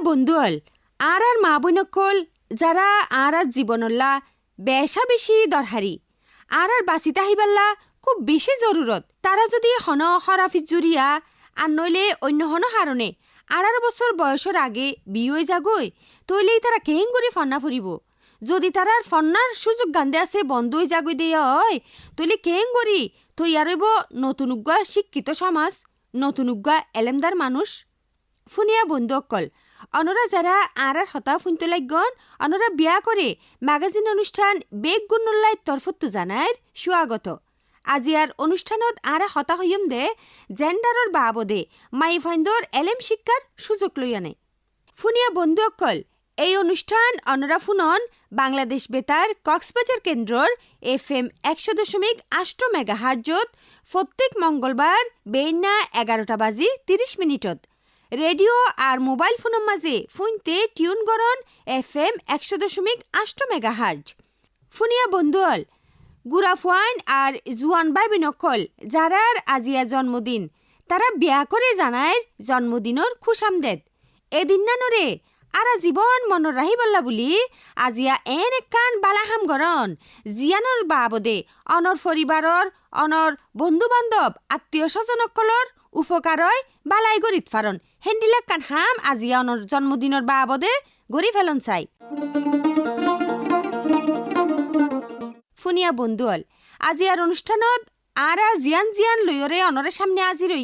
বন্ধুল আর মা বোনকল যারা আর জীবনল্লা বেশা বেশি দরহারি আর বাঁচি তাহিবাল্লা খুব বেশি জরুরত তারা যদি হন হরাফিজ জুরিয়া আর নইলে অন্য হন হারণে 18 বছর বয়সের আগে বিয়ে যাগই তইলেই তারা কেং করে ফন্না ফুরিব যদি তারার ফন্নার সুযোগ গান্ধে আছে বন্ধই যাগই দিয়ে হয় তইলে কেং করি তৈ আরব নতুন উগ্গা শিক্ষিত সমাজ নতুন উগ্গা এলেমদার মানুষ ফুনিয়া বন্ধু অকল অনরা যারা আর হতা ফুনতে লাগন অনরা বিয়া করে ম্যাগাজিন অনুষ্ঠান বেগ গুণুল্লাই তরফত্তু জানায় সুয়াগত আজি আর অনুষ্ঠানত আর হতা হইম দে জেন্ডারর বাবদে মাই ফাইন্দর এলেম শিক্ষার সুযোগ লই আনে ফুনিয়া বন্ধু অকল এই অনুষ্ঠান অনরা ফুনন বাংলাদেশ বেতার কক্সবাজার কেন্দ্রর FM 100.8 মেগাহার্জত প্রত্যেক মঙ্গলবার বেইনা 11টা বাজি 30 মিনিটত রেডিও আর মোবাইল ফোনের মাঝে ফুনতে টিউন গরন FM 100.8 মেগাহার্জ ফুনিয়া বন্ধুল গুড়া ফুয়াইন আর জুয়ান ভাই বিনকল যারার আজিয়া জন্মদিন তারা বিয়া করে জানায় জন্মদিনের খুশামদেদ এদিন না নরে আর জীবন মনৰ রাহিবল্লা বুলি আজিয়া এন একান বালাহাম গরন জিয়ানোর বাবদে অনর পরিবারর অনর বন্ধু বান্ধব আত্মীয় স্বজনকলর উপকারয় বালাই গরিত ফারন হেন্ডিলাক কান হাম আজিয়া অনর জন্মদিনের বাবদে গরি ফেলন চাই ফুনিয়া বন্ধুল আজিয়ার অনুষ্ঠানত আর জিয়ান জিয়ান লয়রে অনরের সামনে আজি রই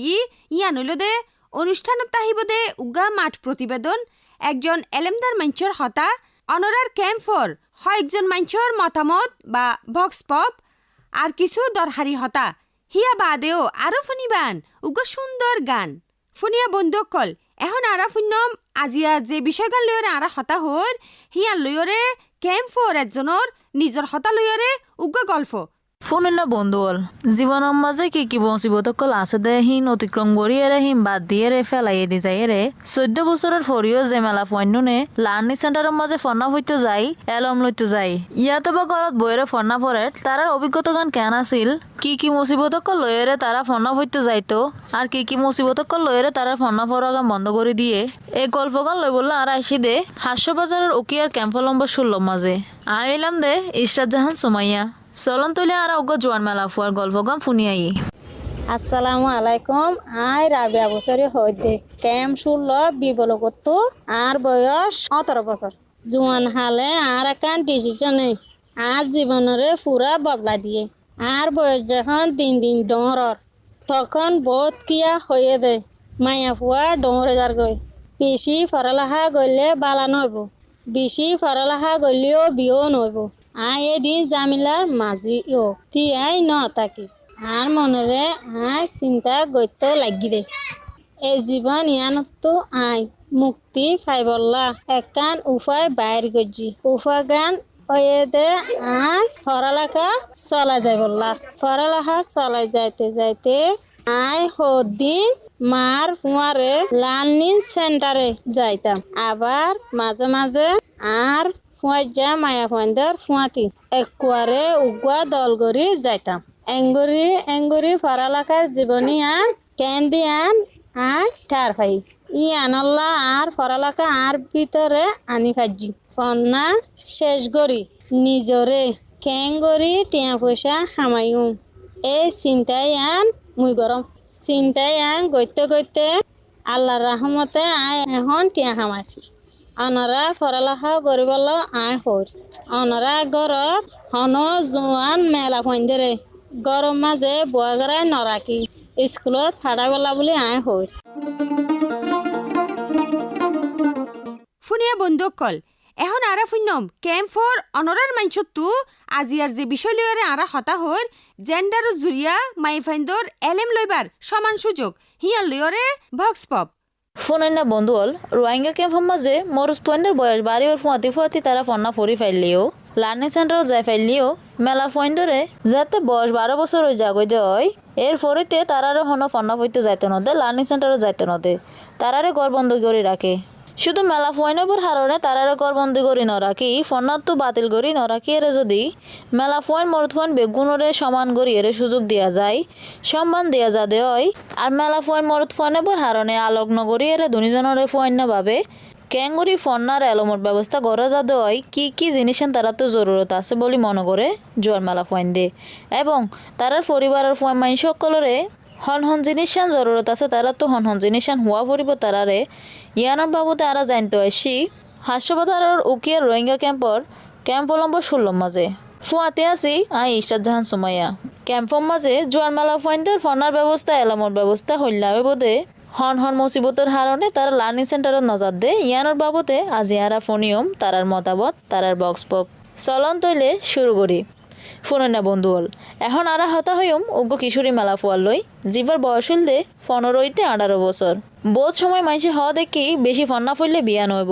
ইয়ান হইল দে অনুষ্ঠানত তাহিব দে উগা মাঠ প্রতিবেদন একজন এলেমদার মাঞ্চর হতা অনরার ক্যাম্পর কয়েকজন মাঞ্চর মতামত বা ভক্স পপ আর কিছু দরহারি হতা হিয়া বাদেও আরো ফুনিবান উগা সুন্দর গান ফুনিয়া বন্ধুকল এখন আরা ফুন্নম আজিয়া যে বিষয়গান লয়রে আরা হতা হর হিয়া লয়রে ক্যাম্পর একজনের নিজর হতা লয়রে উগা গল্প ফোন বন্ধুল জীবনের মাঝে কি মুসিবতকল আছে দে হিন অতিক্রম করিয়ে হিম বাদ দিয়ে ফেলাই দি যায় 14 বছরের ফরিও যে মেলা ফন্যনে লার্নিং সেন্টারের মাঝে ফন্না হইতে যাই এলম লইতে যাই ইয়াতে বা ঘরত বইরে ফন্না পড়ে তারার অভিজ্ঞতা গান কেন আছিল কি মুসিবতকল লয়েরে তারা ফন্না হইতে যাইতো আর কি মুসিবতকল লয়েরে তারা ফন্না পড়া গান বন্ধ করে দিয়ে এই গল্প গান লই বললো আর আইসি দে হাস্যবাজারের ওকিয়ার ক্যাম্প নম্বর 16 মাঝে আইলাম দে ইশরাত জাহান সুমাইয়া চলন তৈলে আর অজ্ঞ জোয়ান মেলা ফুয়ার গল্প গাম ফুনিয়াই আসসালামু আলাইকুম আই রাবিয়া বছরে হইতে ক্যাম্প শুনল বিবল করতো আর বয়স 17 বছর জোয়ান হালে আর একান ডিসিশন নেই আর জীবনরে পুরা বদলা দিয়ে আর বয়স যখন দিন দিন ডর তখন বহুত কিয়া হয়ে দে মায়া ফুয়া ডরে যার গই বেশি পড়ালেখা গলে বালা নইব বেশি পড়ালেখা গলেও বিয়েও নইব আই এদিন জামিলার মাঝি তি আই ন থাকি আর মনরে আই চিন্তা গইতে লাগি দে এই জীবন ইয়ানতো আই মুক্তি ফাইবল্লা একান উপায় বাইর গজি উপায় গান ওয়ে দে আই পড়ালেখা চলা যায় বললা পড়ালেখা চলাই যাইতে যাইতে আই হদিন মার ফুয়ারে লার্নিং সেন্টারে যাইতাম আবার মাঝে মাঝে আর ফুয়াজা মায়া ফুয়ানদের ফুয়াতি একবারে উগুয়া দল গড়ি যাইতাম এঙ্গুরি পড়ালেখার জীবনী আন কেন্দি আন আই ঠার ফাই ই আনল্লা আর পড়ালেখা আর ভিতরে আনি ফাজি ফন্না শেষ গড়ি নিজরে কেঙ্গরি টিয়া পয়সা হামাইও এই চিন্তাই আন মুই গরম চিন্তাই আন গইতে আল্লাহর রহমতে আই এখন টিয়া হামাইছি অনরা পড়ালেখা করিবল আই হর অনরা ঘরত হন জোয়ান মেলা ফন্দরে গরম মাঝে বয়গরাই নরাকি স্কুলত ফাটাবলা বুলি আই হর ফুনিয়া বন্ধুকল এখন আরা ফুন্নম ক্যাম্পর অনরার মাঞ্চতু আজিয়ার যে বিষয় লয়রে আরা হতা হর জেন্ডার জুরিয়া মাই ফাইন্দর এলেম লইবার সমান সুযোগ হিয়ার লয়রে ভক্স পপ ফোন বন্ধুল রোহিঙ্গা ক্যাম্পের মাঝে মরুজ ফয়েন্দের বয়স বাড়ি ওর ফুয়াতি তারা ফন্না ফরি ফাইলেও লার্নিং সেন্টারও যাই ফাইলেও মেলা ফয়েন্দরে যাতে বয়স 12 বছর হয়ে যাগই দে হয় এর ফরিতে তারারে হনো ফন্না ফইতে যাইতে নদে লার্নিং সেন্টারও যাইতে নদে তারারে ঘর বন্ধ করে রাখে শুধু মেলা ফয়েনবর হারণে তারারে ঘর বন্দি করি নরাকি ফন্নাত তো বাতিল করি নরাকি এর যদি মেলা ফয়েন মরুদ ফয়েন বেগুনরে সমান করি এর সুযোগ দেয়া যায় সম্মান দেয়া যা দে হয় আর মেলা ফয়েন মরুদ ফয়েনবর হারণে আলোক নগরী এর দুনিজনরে ফয়েন না ভাবে ক্যাঙ্গুরি ফন্নার এলমর ব্যবস্থা করা যা দেওয়ায় কি জিনিসের তারা তো জরুরত আছে বলে মনে করে জোয়ার মেলা ফয়েন দে এবং তারার পরিবারের ফয়েন মাইন সকলরে হন জিনিসান জরুরত আছে তারা তো হন জিনিসান হওয়া পড়িব তারারে ইয়ানোর বাবদে আরা জানতে আসি হাস্যপাতার উকিয়া রোহিঙ্গা ক্যাম্প অলম্ব 16 মাঝে ফুয়াতে আছি ইশরাত জাহান সুমাইয়া ক্যাম্পর মাঝে জোয়ার মেলা ফয়েনদের ফনার ব্যবস্থা এলামর ব্যবস্থা হইলাবে বোধে হন মুসিবতের হারণে তারা লার্নিং সেন্টারত নজর দে ইয়ানোর বাবদে আজি আরা ফোনিয়ম তারার মতামত তারার বক্স পপ চলন তৈলে শুরু করি শুনে না বন্ধু হল এখন আরা হতা হইম উগ্র কিশোরী মেলা ফুয়ার লই জিবার বয়স হইল দে 15-18 বছর বহুত সময় মাইসে হওয়া দেখি বেশি ফন্না ফুললে বিয়া নইব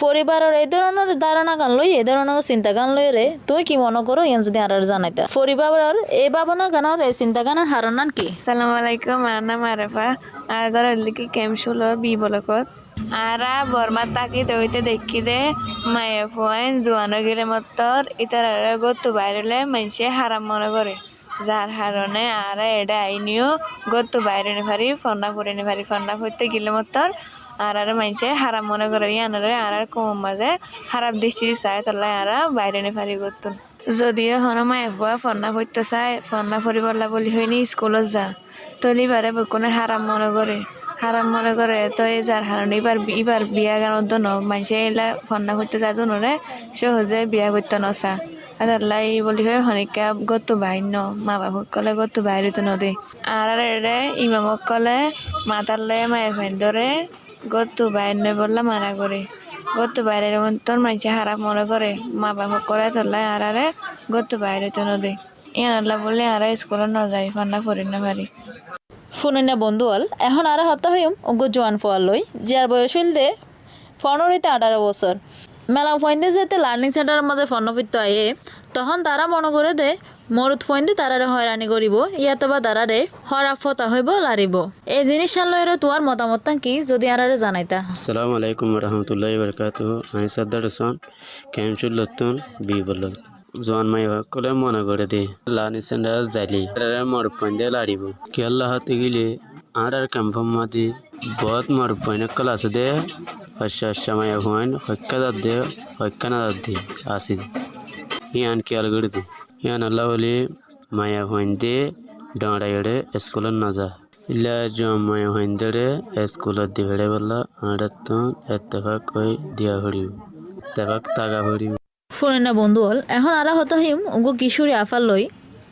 পরিবারের এই ধরনের ধারণা গান লই এই ধরনের চিন্তা গান লই রে তুই কি মনে করো ইয়ান যদি আর জানাইতা পরিবারের এই ভাবনা গানের এই চিন্তা গানের হারানান কি? সালাম আলাইকুম, আমার নাম আরেফা। আর ঘরের লিখি ক্যাম্পশুল বি বলকত আরা বর্মার তাকি দইতে দেখি দে মায়ে ফোন জোয়ানো গেলে মতর ইতার গত্তু বাইরেলে মানুষে হারাম মনে করে যার হারণে আর এটা আইনিও গত্তু বাইরে নেভারি ফন্না ফুরে নেভারি ফন্না ফুরতে গেলে মতর আর মানুষে হারাম মনে করে ইয়ানারে আর কম মাঝে খারাপ দৃষ্টি চায় তাহলে আর বাইরে নেভারি গত্তুন যদিও হন মায়ে ফুয়া ফন্না ফুরতে চায় ফন্না ফুরি বললা বলি হয়নি স্কুলত যা তলিবারে কোনো হারাম মনে করে তো এই যার হারণ এবার বিয়া গানোর জন্য মানুষে এলা ফন্না করতে যায় দোনরে সহজে বিয়া করতে নসা আর আল্লাহ বলি হয় হনিকা গত বাইর মা বাপক কলে গত বাইরে তো নদী আর এরে ইমামক কলে মাতালে মায়ে ফেন ধরে গত বাইর নয় বললা মানা করে গত বাইরের মতন মানুষে হারাপ মনে করে মা বাপক করে তোলাই আর গত বাইরে তো নদী ইয়ান আল্লাহ বললে আর স্কুলে ন যাই ফন্না করি না পারি শুনে না বন্ধু হল এখন আরা হতা হইম উগ্র জোয়ান ফোয়ার লই যার বয়স হইল দে 15-18 বছর মেলা ফয়েন্দে যেতে লার্নিং সেন্টারের মধ্যে ফর্ণফিত আয়ে তখন তারা মনে করে দে মরুত ফয়েন্দে তারারে হয়রানি করিব ইয়াতে বা তারারে হরাপ ফতা হইব লারিব এই জিনিস লয়ের তোমার মতামত কি যদি আরারে জানাইতা? আসসালামু আলাইকুম রহমতুল্লাহি বারাকাতুহু আমি সদ্দার হোসেন ক্যাম্পশুল লতুন বি বলল জোয়ান মাই কলে মনে করে দে লার্নিং সেন্টার যাইলি মর পয়েন্দে লারিব কি আল্লাহ হাতে গেলে আর ক্যাম্পর মাদি বহুত মর পয়েন্ট ক্লাস দে আচ্ছা মায়া হুয়াইন হক্কা দে হক্কা না দে আসি ইয়ান কি আলগড় দে ইয়ান আল্লাহ বলি মায়া হুয়াইন দে ডাঁড়াইড়ে স্কুলের না যা ইলা জম মায়া হুয়াইন দে স্কুলত দি ভেড়ে বললা আর তো এত্তেফাক কই দিয়া হরিব তেফাক তাগা হরিব শুনে না বন্ধু হল এখন আরা হতা হইম উগ্র কিশোরী আফার লই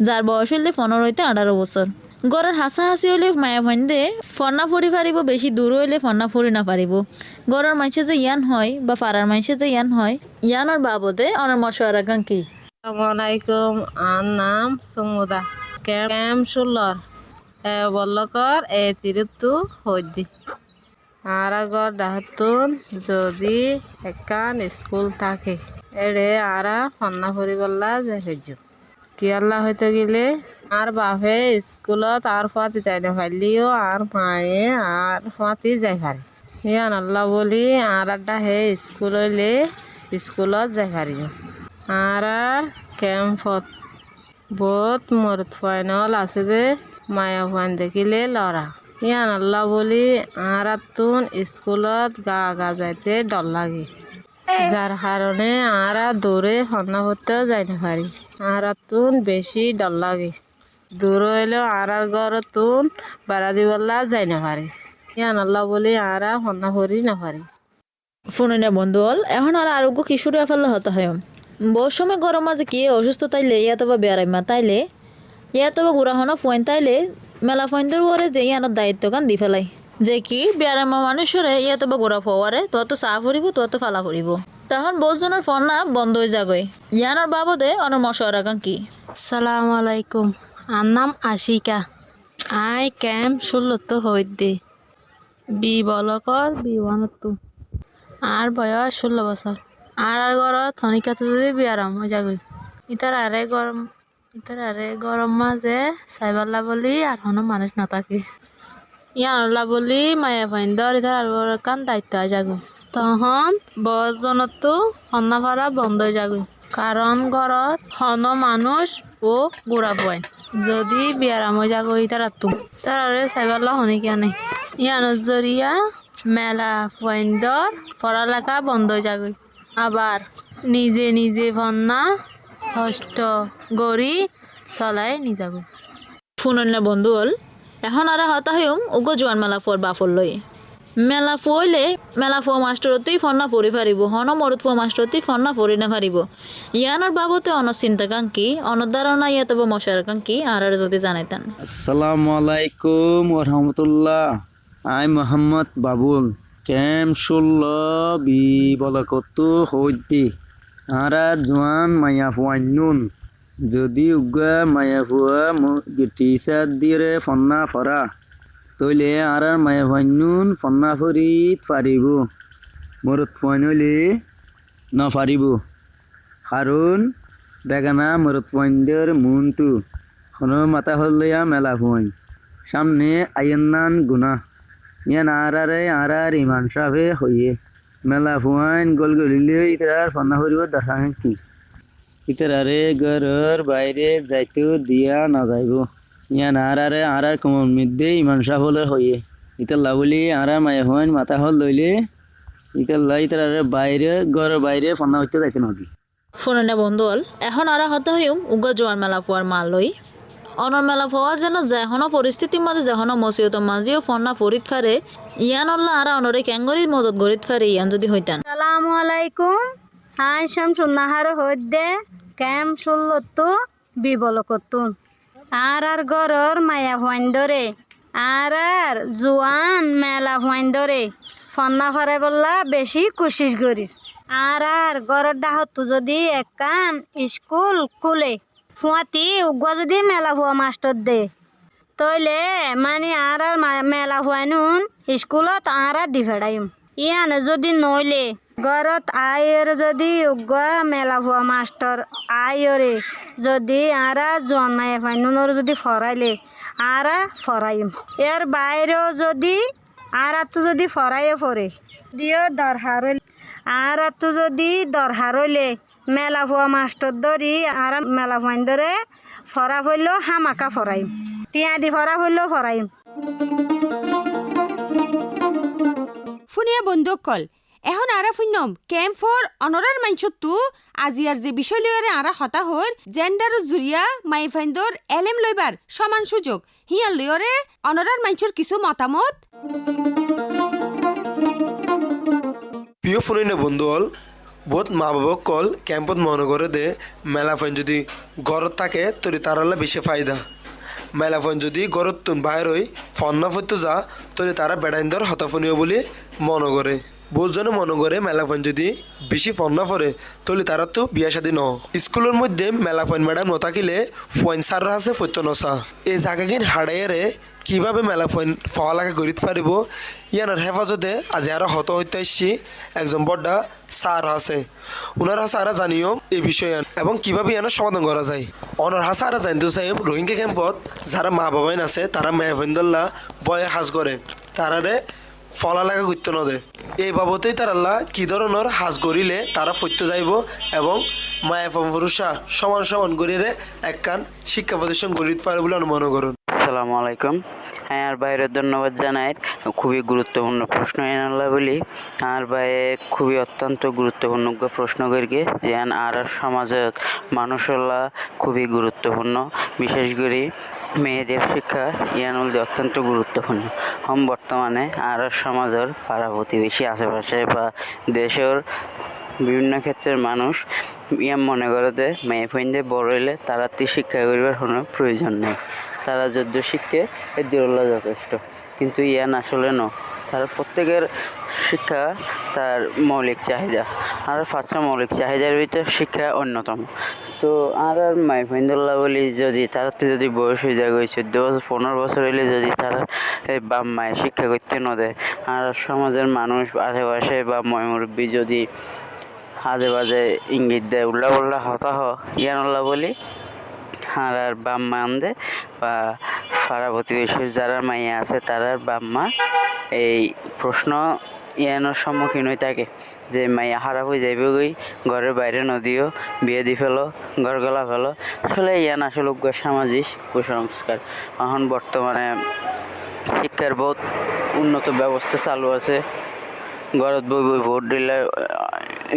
যার বয়স হইলে 15-18 বছর গড়ের হাসাহাসি হইলে মায়া ফাইন্দে ফন্না ফুরি পারিব বেশি দূর হইলে ফন্না ফুরি না পারিব গড়ের মাইসে যে ইয়ান হয় বা পাড়ার মাইসে যে ইয়ান হয় ইয়ানোর বাবদে অনার মশওয়ারা গান কি? আসসালামাইকুম আর নাম সমুদা ক্যাম্পশুলর বল্লকর এ তিরুতু হইদি আর আগর ডাহাতুন যদি একান স্কুল থাকে এড়ে আরা ফন্না ফুরি বললা যে হেজু কি আল্লাহ হইতে গেলে আর বাপে স্কুলত আর ফাতি যাই না পারলিও আর মায়ে আর ফাতি যাই পারি ইয়ান আল্লাহ বলি আর আড্ডা হে স্কুল হইলে স্কুলত যাই পারিও আর ক্যাম্পত বহুত মরত ফাইনল আছে যে মায়া ফাইন দেখিলে লড়া ইয়ান আল্লাহ বলি আর তুন স্কুলত গা যাইতে ডর লাগে যার কারণে আর দূরে ফন্না করতেও যাই না পারি আর তুন বেশি ডর লাগে দূর হইলেও আর ঘর তুন বেড়া দিবল্লা যাই না পারি ইয়ান আল্লাহ বলি আর ফন্না করি না পারি শুনে না বন্ধু হল এখন আর আরোগ্য কিশোরী আফারলে হতা হয় বহু সময় গরম মাঝে কি অসুস্থ তাইলে ইয়াতো বা বেড়াইমা তাইলে ইয়াতো বা গুড়াহনো ফোন তাইলে মেলা ফোনদের ওরে যে ইয়ানোর দায়িত্ব গান দি ফেলাই যে কি বেড়াইমা মানুষরে ইয়াতো বা গোড়া ফোয়ারে তত চা ফুরিব তত ফালা ফুরিব তখন বহুজনের ফন্না বন্ধ হয়ে যাগই ইয়ানোর বাবদে অনার মশওয়ারা গান কি? আসসালামু আলাইকুম আর নাম আশিকা আই ক্যাম্পশুল হইদি বি বলকর বি ওয়ানত্তু আর বয়স 16 বছর আর ঘরত থনিকাতে যদি বিয়ারাম হয়ে যাগই ইতার আরে গরম মাঝে সাইবাল্লা বলি আর কোনো মানুষ না থাকে ইয়ানল্লা বলি মায়া ফাইন্দর ইতার আর কান দায়িত্ব হয়ে যাগো তখন বয়সজনতো সন্না ভাড়া বন্ধ হয়ে যাগই কারণ ঘরত হন মানুষ ও বুড়া বয় যদি বিয়ারাম হয়ে যাগো ইতার তার সাইবাল্লা হনি কেন ইয়ানোর জরিয়া মেলা পয়েন্টর পড়ালেখা বন্ধ হয়ে যাবে আবার নিজে নিজে ফন্না কষ্ট গড়ি চলাই নিজাগো ফুনন্য বন্ধু হল এখন আর হতাহম উগ্র জোয়ান মেলা ফোর বাফর লই মেলা ফইলে মেলা ফো মাস্টরতেই ফন্না পড়ি ফারিব হন মরুত ফো মাস্টরতেই ফন্না পড়ি না ফারিব ইয়ানোর বাবতে অনচিন্তা কাঙ্কি অনধারণা ইয়া তবে মশার কাঙ্কি আর যদি জানাইতেন। আসসালামু আলাইকুম ওরহমতুল্লাহ। আই মোহাম্মদ বাবুল ক্যাম্প 16 বি বলকত হইতে আরা জোয়ান মায়া ফুয়াইনুন যদি উগা মায়া ফুয়া টিচার দিয়ে ফন্না ফরা তইলে আর মায়া ফুয়াইনুন ফন্না ফরিত পারিব মরত ফুয়াইনলে নফারিব কারণ বেগানা মরত ফুয়াইনদের মুনতু কোনো মাথা হলিয়া মেলা ফুয়াইন সামনে আইয়ান্নান গুনা ইয়ান আর ইমান সাফে হইয়ে মেলা ফুয়াইন গোল গলিলে ইতার ফন্না করিব দরকার কি ইতারে ঘরের বাইরে যাইতেও দিয়া না যাইব ইয়ান আর কমর মধ্যে ইমান সাফ হলে হইয়ে ইতার লাবলি আর মায়ে ফুয়াইন মাথা হল লইলে ইতারে বাইরে ঘরের বাইরে ফন্না হইতে যাইতে নদী ফুনন্য বন্ধু হল এখন আর হতাহম উগ্র জোয়ান মেলা ফোয়ার মাল লই অনর মেলা ফোয়া যেন যেহনো পরিস্থিতির মাঝে যেহনো মসিয়ত মাঝিও ফন্না ফরিত ফারে ইয়ান অল্লা আর অনরে ক্যাঙ্গরি মদত গরিত ফারে ইয়ান যদি হইতান। আসসালামু আলাইকুম। হাই শামসুন্নাহার হইদে ক্যাম্প 16 বিবলকতুন আর গরর মায়া হুয়াইন্দরে আর জোয়ান মেলা হুয়াইন্দরে ফন্না ফারে বললা বেশি কোশিশ করিস আর গরর ডাহতু যদি একান স্কুল খুলে ফুয়াতি উগুয়া যদি মেলা হুয়া মাস্টার দে তইলে মানে আর মেলা হুয়াইনুন স্কুলত আর দি ফেড়াইম ইয়ান যদি নইলে ঘরত আয়ের যদি উগুয়া মেলা হুয়া মাস্টার আয়রে যদি আর জোয়ান মায়া ফাইনুনর যদি ফরাইলে আর ফরাইম এর বাইরেও যদি আর তো যদি ফরাইয়ে ফরে দিও দরহার আর তো যদি দরহার হইলে মেলা হুয়া মাস্টার ধরি আর মেলা ফাইন ধরে ফরা হইলেও হামাকা ফরাইম টিয়া দি ফরা হইলেও ফরাইম। ফুনিয়া বন্ধুকল এখন আরা ফুন্নম ক্যাম্পর অনরার মাইনছতু আজি আর যে বিষয় লইয়ারে আরা হতা হর জেন্ডার জুরিয়া মাই ফাইন্দর এলএম লইবার সমান সুযোগ হিয়া লইয়ারে অনরার মাইনছর কিছু মতামত। প্রিয় ফুনিন্য বন্ধু হল বহুত মা বাবা কল ক্যাম্পত মনে করে দে মেলা ফাইন যদি ঘরত থাকে তরি তারালে বেশি ফায়দা মেলা ফাইন যদি ঘরত তুন বাইর হই ফন্না ফইতো যা তরি তারা বেড়াইন্দর হতাফনীয় বলে মনে করে বহুজনে মনে করে মেলা ফাইন যদি বেশি ফন্না ফরে তলি তারা তো বিয়া শাদী ন স্কুলের মধ্যে মেলা ফাইন ম্যাডাম নথাকিলে ফইন সার আছে ফইতো নসা এই জায়গাগিন হাড়াইয়ারে কিভাবে মেলা ফাইন ফলাকে গরিত পারিব ইয়ানোর হেফাজতে আজ আরো হত হইতে আসছি একজন বড়া স্যার আছে ওনার হাসারা জানিও এই বিষয়ে এবং কিভাবে ইয়ানোর সমাধান করা যায় অনর হাসারা জানতে সাহেব রোহিঙ্গা ক্যাম্পত যারা মা বাবাইন আছে তারা মেহফিন্দুল্লাহ বয়ে হাজ করে তারারে ফলালেখা করতে নদে এই বাবতেই তারাল্লা কি ধরনের হাজ করিলে তারা ফৈত্য যাইব এবং মায়া পুরুষা সমান সমান করিলে একখান শিক্ষা প্রতিষ্ঠান গড়িতে পারে বলে আমি মনে করুন। আসসালামু আলাইকুম। হ্যাঁ আর বাইরের ধন্যবাদ জানাই খুবই গুরুত্বপূর্ণ প্রশ্ন এনাল্লা বলি আর বাইরে খুবই অত্যন্ত গুরুত্বপূর্ণ প্রশ্ন করিকে যে আর সমাজের মানুষল্লা খুবই গুরুত্বপূর্ণ বিশেষ করে মেয়েদের শিক্ষা ইয়ানুল অত্যন্ত গুরুত্বপূর্ণ বর্তমানে আর সমাজের পাড়া প্রতিবেশী আশেপাশে বা দেশের বিভিন্ন ক্ষেত্রের মানুষ ইয়াম মনে করে যে মেয়ে ফইন্দে বড় হইলে তারা শিক্ষা করিবার কোনো প্রয়োজন নেই তারা যদ্য শিক্ষে এর দূরল্লা যথেষ্ট কিন্তু ইয়ান আসলে ন তার প্রত্যেকের শিক্ষা তার মৌলিক চাহিদা আর 5টা মৌলিক চাহিদার ভিতরে শিক্ষা অন্যতম তো আর মাইফিন্দুল্লাহ বলি যদি তার যদি বয়স হয়ে যায় 14 বছর 15 বছর হইলে যদি তারা বাপ মায়ের শিক্ষা করতে ন দেয় আর সমাজের মানুষ আশেপাশে বা ময়মুরব্বী যদি আজে বাজে ইঙ্গিত দেয় উল্লাহ উল্লাহ হতাহ ইয়ানুল্লাহ বলি আর বাপ মা আনদে বা পাড়া প্রতিবেশীর যারা মাইয়া আছে তারার বাপ মা এই প্রশ্ন ইয়ানোর সম্মুখীন হয়ে থাকে যে মাইয়া খারাপ হয়ে যাইবে গই ঘরের বাইরে নদীও বিয়ে দি ফেলো ঘর গলা ফেলো আসলে ইয়ান আসলে সামাজিক কুসংস্কার এখন বর্তমানে শিক্ষার বহুত উন্নত ব্যবস্থা চালু আছে। ঘরত বই বই ভোট দিলে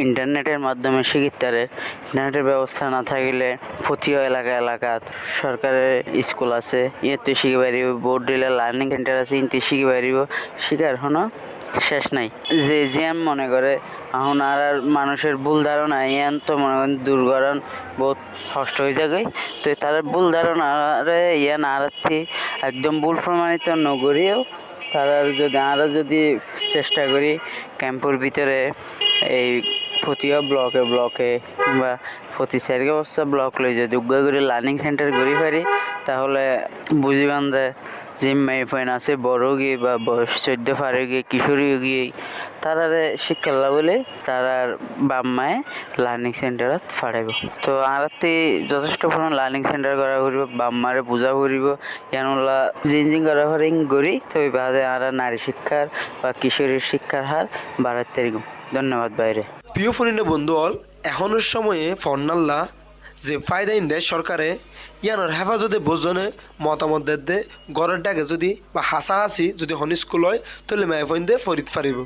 ইন্টারনেটের মাধ্যমে শিক্ষিতারে ইন্টারনেটের ব্যবস্থা না থাকিলে প্রতিও এলাকাত সরকারের স্কুল আছে, ইয়েতে শিখে পারিব। ভোট দিলে লার্নিং সেন্টার আছে, ইনতে শিখে পারিব। শিখার কোনো শেষ নাই। যে আমি মনে করে এখন আর মানুষের ভুল ধারণা ইয়ান তো মনে করেন দুর্গরণ বহুত কষ্ট হয়ে যায়। তো তার ভুল ধারণারে ইয়ান আর একদম ভুল প্রমাণিত নগরীও তারা যদি চেষ্টা করি ক্যাম্পের ভিতরে এই প্রতিও ব্লকে কিংবা প্রতি চারি অবস্থা ব্লক লই যদি উগ্র করে লার্নিং সেন্টার করি পারি তাহলে বুঝিবান যে মেয়ে ফেন আছে বড় গিয়ে বা বয়স 14 পারে গিয়ে কিশোরী গিয়ে তারারে শিক্ষা বলে তারার বাপ মায়ে লার্নিং সেন্টারত ফাড়াইব। তো আর যথেষ্ট পরিমাণ লার্নিং সেন্টার করা করিব, বাপ মারে পূজা করিব, ইয়ানুল্লা জিঞ্জিং করা হরিং করি। তো ওই বাদে আর নারী শিক্ষার বা কিশোরীর শিক্ষার হার বাড়াতে পারিব। ধন্যবাদ বাইরে। প্রিয় ফোনিনে বন্ধু হল এখনের সময়ে ফন্নাল্লা যে ফায়দা দেয় সরকারে ইয়ানোর হেফাজতে বোঝনে মতামত দে ঘরের ডাকে যদি বা হাসাহাসি যদি হন স্কুল হয় তাহলে মেয়ে ফোন দিয়ে ফরিদ ফারিব।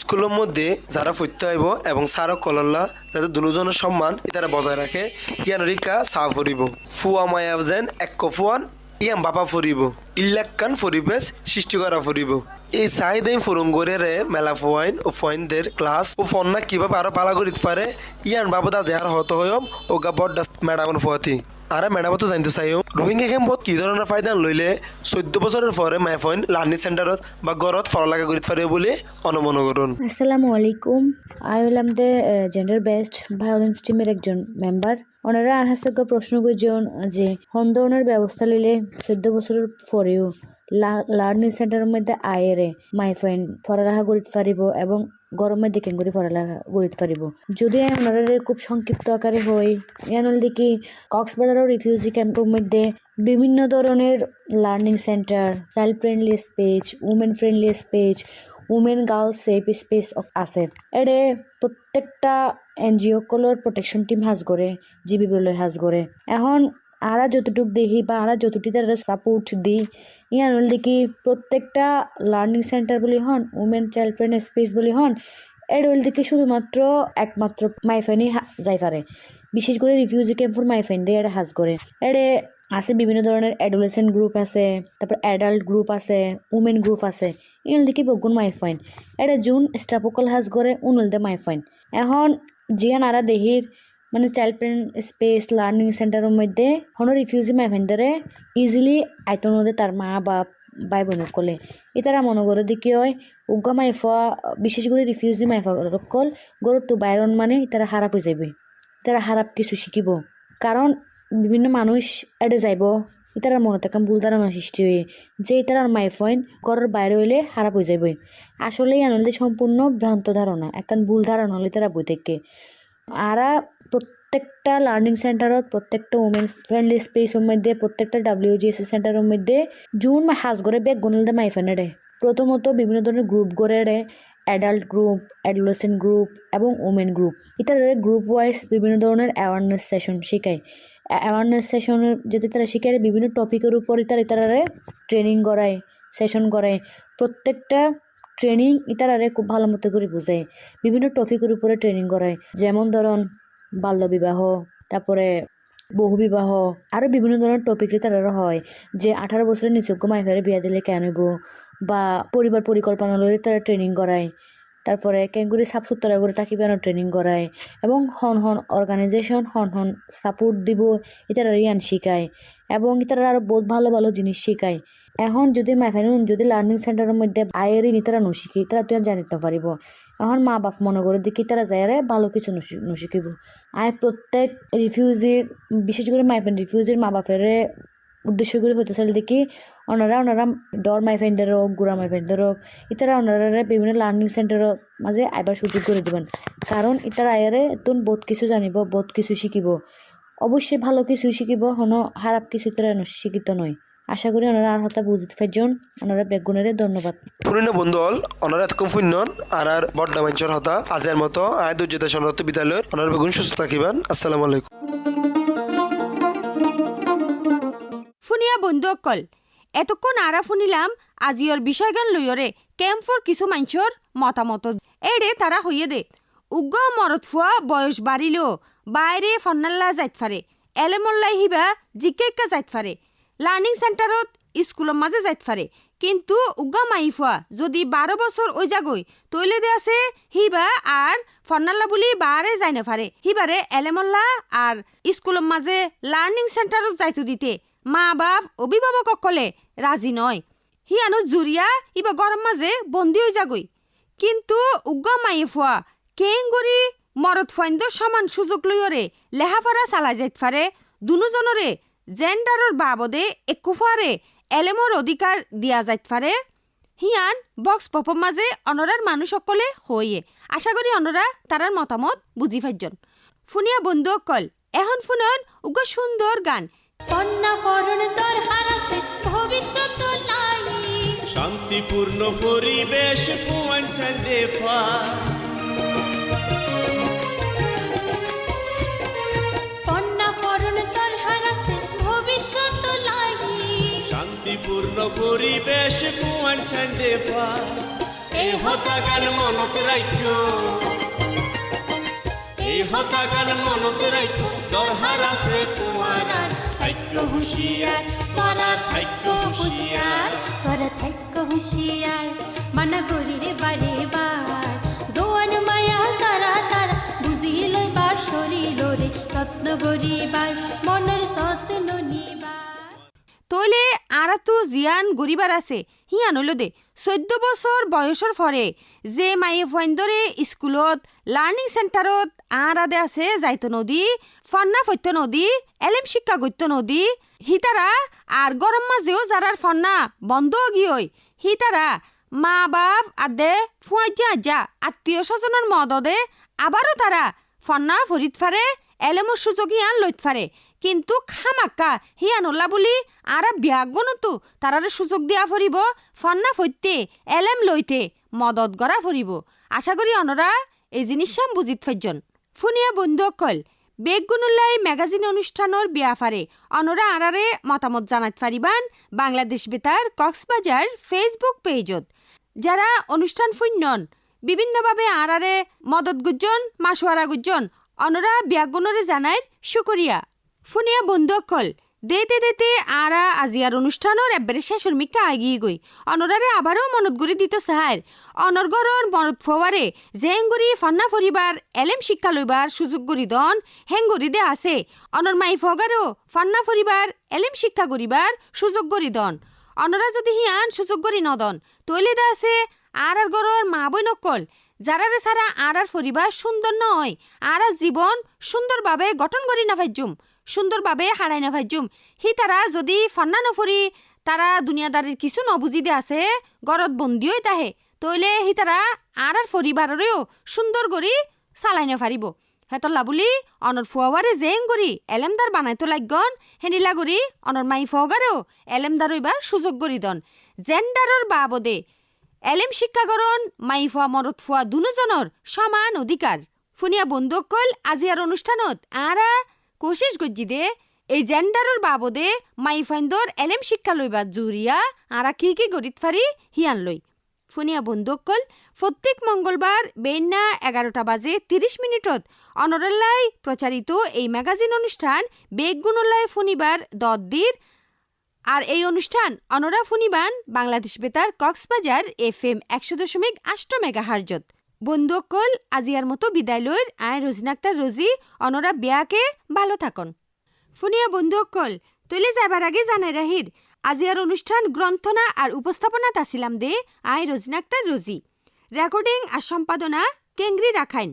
স্কুলের মধ্যে যারা ফরতে আইব এবং সার কলল্লা যাতে দুজনের সম্মান ইতারা বজায় রাখে ইয়ানোর ইকা সাফ ফরিব। ফুয়া মায়া যেন এক ফুয়ান ইয়াম বাপা ফরিব, ইল্লাক্কান পরিবেশ সৃষ্টি করা ফরিব। এই চাহিদাই ফুরন করে মেলা ফোয়াইন ও ফোয়াইনদের ক্লাস ও ফন্না কিভাবে আরো পালা করিতে পারে ইয়ান বাবদা যে আর হত হয়ম ও গা বড্ডা ম্যাডাম ফোয়াতি। আর ম্যাডাম তো জানতে চাইও রোহিঙ্গা ক্যাম্পত কি ধরনের ফায়দা লইলে 14 বছরের পরে মাই ফোন লার্নিং সেন্টারত বা ঘরত ফলালাগা করিতে পারে বলে অনুমান করুন। আসসালামু আলাইকুম। আই হলাম দ্য জেন্ডার বেসড ভায়োলেন্স টিমের একজন মেম্বার। ওনারা আর হাসে প্রশ্ন করছেন যে হন ধরনের ব্যবস্থা লইলে 14 বছরের পরেও লার্নিং সেন্টারের মধ্যে আয়েরে মাই ফাইন পড়ালেখা করিতে পারিব এবং গরমের দিকে করে পড়ালেখা করিতে পারিব। যদি ওনারা খুব সংক্ষিপ্ত আকারে হয় ইয়ানল দেখি কক্সবাজার রিফিউজি ক্যাম্পের মধ্যে বিভিন্ন ধরনের learning centre, child friendly space, women friendly space, women girls safe space আছে। এডে প্রত্যেকটা এনজিও কলর প্রোটেকশন টিম হাজ করে, জিবি বলে হাজ করে। এখন আরা যতটুক দেখি বা আরা যতটি তারা সাপোর্ট দিই ইয়ানল দেখি প্রত্যেকটা লার্নিং সেন্টার বলি হন, উমেন চাইল্ড ফ্রেন্ডলি স্পেস বলি হন, এডল দেখি শুধুমাত্র একমাত্র মাইফাইনি যাই পারে। বিশেষ করে রিফিউজি ক্যাম্পের মাইফাইন দিয়ে এটা হাজ করে। এডে আছে বিভিন্ন ধরনের অ্যাডোলেসেন্ট গ্রুপ আছে, তারপর অ্যাডাল্ট গ্রুপ আছে, উমেন গ্রুপ আছে। ইনল দেখি বগুন মাইফাইন এটা জুন স্টাফকল হাজ করে উনল দে মাইফাইন। এখন জিয়ান আরা দেহির মানে চাইল্ড ফ্রেন্ড স্পেস লার্নিং সেন্টারের মধ্যে হন রিফিউজি মাইফাইনদারে ইজিলি আইতন দে তার মা বাপ ভাই বোন কলে এতারা মনে করে দেখি হয় উগা মাইফা বিশেষ করে রিফিউজি মাইফা কল গরু তো বাইরন মানে তারা খারাপ হয়ে যাবে, তারা খারাপ কিছু শিখিব। কারণ বিভিন্ন মানুষ এডে যাইব ইতারার মনে থাকা ভুল ধারণা সৃষ্টি হয়ে যে ইতারার মাইফাইন ঘরের বাইরে হইলে খারাপ হয়ে যাবে। আসলে আনন্দে সম্পূর্ণ ভ্রান্ত ধারণা, একখান ভুল ধারণা হলে তারা বই থেকে। আরা প্রত্যেকটা লার্নিং সেন্টারত প্রত্যেকটা উমেন ফ্রেন্ডলি স্পেসের মধ্যে প্রত্যেকটা WGSC সেন্টারের মধ্যে জুন হাজ করে বেগ গণলদে মাইফানে রে প্রথমত বিভিন্ন ধরনের গ্রুপ গড়ে রে, অ্যাডাল্ট গ্রুপ, অ্যাডোলেসেন্ট গ্রুপ এবং উমেন গ্রুপ। ইতারা গ্রুপ ওয়াইজ বিভিন্ন ধরনের অ্যাওয়ারনেস সেশন শিখায়। অ্যাওয়ারনেস সেশনের যদি তারা শিখায় বিভিন্ন টপিকের উপর তারারে ট্রেনিং করায়, সেশন করায়। প্রত্যেকটা ট্রেনিং ইতারারে খুব ভালো মতো করে বোঝায়, বিভিন্ন টপিকের উপরে ট্রেনিং করায়। যেমন ধরুন বাল্যবিবাহ, তারপরে বহুবিবাহ, আরও বিভিন্ন ধরনের টপিক তারা হয় যে 18 বছরের নিচোগ্য মাইফারে বিয়া দিলে কেন হইব, বা পরিবার পরিকল্পনা লইলে তারা ট্রেনিং করায়। তারপরে ক্যাঙ্গুরি সাফ সুতরা করে তাকিবানো ট্রেনিং করায় এবং হন অর্গানাইজেশন হন সাপোর্ট দিব ইতারা ইয়ান শিখায় এবং ইতারা আরও বহুত ভালো ভালো জিনিস শিখায়। এখন যদি মাইফাইন যদি লার্নিং সেন্টারের মধ্যে আয়েরই নি তারা নশিখি তারা তুই জানিতে পারিব। এখন মা বাপ মনে করে দেখি তারা যাইরে ভালো কিছু নশিখিব। আয় প্রত্যেক রিফিউজির বিশেষ করে মাইফাইন রিফিউজির মা বাপের উদ্দেশ্য করে হতে চাইলে দেখি ওনারা ডর মাইফাইনদের হোক, গুড়া মাইফাইনদের হোক, ইতারা ওনারা বিভিন্ন লার্নিং সেন্টারের মাঝে আইবার সুযোগ করে দেবেন। কারণ ইতারা আয়ারে তুন বহুত কিছু জানিব, বহুত কিছু শিখিব। অবশ্যই ভালো কিছু শিখিব, হনো খারাপ কিছু তারা শিক্ষিত নয়। আশা করি ওনারা আর হতা বুঝতে পারছেন। ওনারা বেগুনের ধন্যবাদ। পুরিনা বন্ধু হল ওনারা এতক্ষণ ফুন্নন আর বড্ডা মঞ্চের হতা আজের মতো আয় দুর্যোধা সনরত বিদ্যালয়ের ওনারা বেগুন সুস্থ থাকিবেন। আসসালামু আলাইকুম। ফুনিয়া বন্ধু অকল এতক্ষণ আরা শুনিলাম আজিওর বিষয়গান লইয়রে ক্যাম্পর কিছু মানুষের মতামত এড়ে তারা হইয়ে দে উগ্র মরত ফুয়া বয়স বাড়িলেও বাইরে ফন্নাল্লা যাইত ফারে এলেমল্লাই হিবা জিকেকা যাইত ফারে লার্নিং সেন্টারত স্কুলের মাঝে যাইত ফারে কিন্তু উগ্র মাইফুয়া যদি 12 বছর ওই জাগই তৈলে দে আছে হিবা আর ফন্নাল্লা বলি বারে যাই না ফারে হিবারে এলেমল্লা আর স্কুলের মাঝে লার্নিং সেন্টারত যাইতো দিতে মা বাপ অভিভাবক কলে রাজি নয় হিয়ানো জুরিয়া ইবা গরম মাঝে বন্দি হয়ে যাগই কিন্তু উগ্র মাইফুয়া কেঙ্গরি মরত ফাইন্দ সমান সুযোগ লইরে লেহাফারা চালাই যাইত ফারে দুজনরে জেন্ডারর বাবদে একুফারে এলেমর অধিকার দিয়া যাইত ফারে হিয়ান বক্স পপর মাঝে অনরার মানুষ সকলে হইয়ে আশা করি অনরা তারার মতামত বুঝি ফাইজন ফুনিয়া বন্ধু কল এখন ফুনন উগ্র সুন্দর গান কন্যা ফরণ তোর হারাছে ভবিষ্যৎ নাই শান্তিপূর্ণ পরিবেশ ফুয়ান সান্দে ফা কন্যা ফরণ তোর হারাছে ভবিষ্যৎ নাই শান্তিপূর্ণ পরিবেশ ফুয়ান সান্দে ফা এই হতাগান মনত রাখো এই হতাগান মনত রাখো দরহার আছে তোমার থাইক্য হুঁশিয়ার তোরা থাইক্য হুঁশিয়ার তোরা থাইক্য হুঁশিয়ার মানা গরিরে বাড়ি বার জোয়ান মায়া তারা তারা বুঝি লইবা শরীর রে যত্ন গরিবার মনের যত্ন নিবার তইলে আরা তো জিয়ান গরিবার আছে হিয়ান হইল দে 14 বছর বয়সর ফরে যে মায়ে ফয়েন্দরে স্কুলত লার্নিং সেন্টারত আরাদে আছে যাইতো নদী ফন্না ফত্য নদী এলেম শিক্ষা গত্য নদী হিতারা আর গরম মাঝেও যারার ফন্না বন্ধ গিয়ে হিতারা মা বাপ আদে ফুয়াইজা যা আত্মীয় স্বজনের মদদে আবারও তারা ফন্না ফরিদ ফারে এলেমর সুযোগ হিয়ান লইত ফারে কিন্তু খামাক্কা হিয়ানুল্লা বলি আরা বিয়াগনতো তারারে সুযোগ দিয়া ফরিব ফন্না ফইতে এলেম লইতে মদত গড়া ফরিব আশা করি অনরা এই জিনিসাম বুজিত ফাইজন ফুনিয়া বন্ধু অকল বেগগুনুল্লাই ম্যাগাজিন অনুষ্ঠানের বিয়াফারে অনরা আরারে মতামত জানাত ফারিবান বাংলাদেশ বেতার কক্সবাজার ফেসবুক পেজত যারা অনুষ্ঠান ফুন্নন বিভিন্নভাবে আরারে মদত গুজন মাসুয়ারা গুজন অনরা বিয়াগুনরে জানায় শুকরিয়া ফুনিয়া বন্ধু অকল দেতে দেতে আরা আজিয়ার অনুষ্ঠানের এবারে শেষর মিকা আগিয়ে গই অনরারে আবারও মনত গুড়ি দিত সাহার অনর্গরর মনত ফোয়ারে জেঙ্গুরি ফান্না ফরিবার এলেম শিক্ষা লইবার সুযোগ গড়ি দন হেঙ্গুরি দে আছে অনর মাই ফগারও ফান্না ফরিবার এলেম শিক্ষা গড়িবার সুযোগ গড়ি দন অনরা যদি হিয়ান সুযোগ গড়ি নদন তৈলে দে আছে আর গরর মা বই নকল যারারে সারা আর ফরিবার সুন্দর নয় আর জীবন সুন্দরভাবে গঠন করি না ভাইজুম সুন্দরভাবে হারাই না ভাইজুম হি তারা যদি ফন্না নফরি তারা দুনিয়াদারির কিছু নবুজি দে আছে গরত বন্দিও তাহে তইলে হি তারা আর ফরিবারেও সুন্দর করি চালাই না ফারিব হেতল্লা বুলি অনর ফুয়াবারে জেং করি এলেমদার বানাইতো লাগন হেনিলা করি অনর মাই ফগারেও এলেমদার হইবার সুযোগ করি দন জেন্ডারর বাবদে এলেম শিক্ষাকরণ মাই ফুয়া মরত ফুয়া দুজনের সমান অধিকার ফুনিয়া বন্ধুকল আজিয়ার অনুষ্ঠানত আরা কোশিশ গজ্জি দে এই জেন্ডারর বাবদে মাই ফাইন্দর এলেম শিক্ষা লইবার জুরিয়া আরা কি গরিত ফারি হিয়ান লই ফুনিয়া বন্ধুকল প্রত্যেক মঙ্গলবার বেন্না 11টা বাজে 30 মিনিটত অনরল্লাই প্রচারিত এই ম্যাগাজিন অনুষ্ঠান বেগগুনুল্লাই ফুনিবার দদ্দির আর এই অনুষ্ঠান অনরা ফুনিবান বাংলাদেশ বেতার কক্সবাজার FM 100.8 মেগাহার্জত বন্ধুকল আজিয়ার মতো বিদায় লইর আয় রোজিনা আক্তার রোজি অনরা বিয়াকে ভালো থাকন ফুনিয়া বন্ধুকল তৈলে যাবার আগে জানাই রাহির আজিয়ার অনুষ্ঠান গ্রন্থনা আর উপস্থাপনা তাছিলাম দে আয় রোজিনা আক্তার রোজি রেকর্ডিং আর সম্পাদনা কেংগ্রি রাখাইন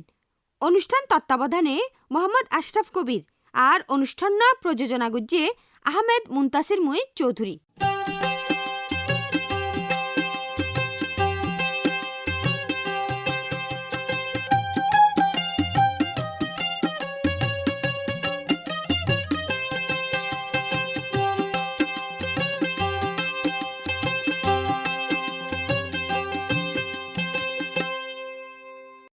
অনুষ্ঠান তত্ত্বাবধানে মোহাম্মদ আশরাফ কবির আর অনুষ্ঠান প্রযোজনা গুজ্জে আহমেদ মুনতাসির মুই চৌধুরী।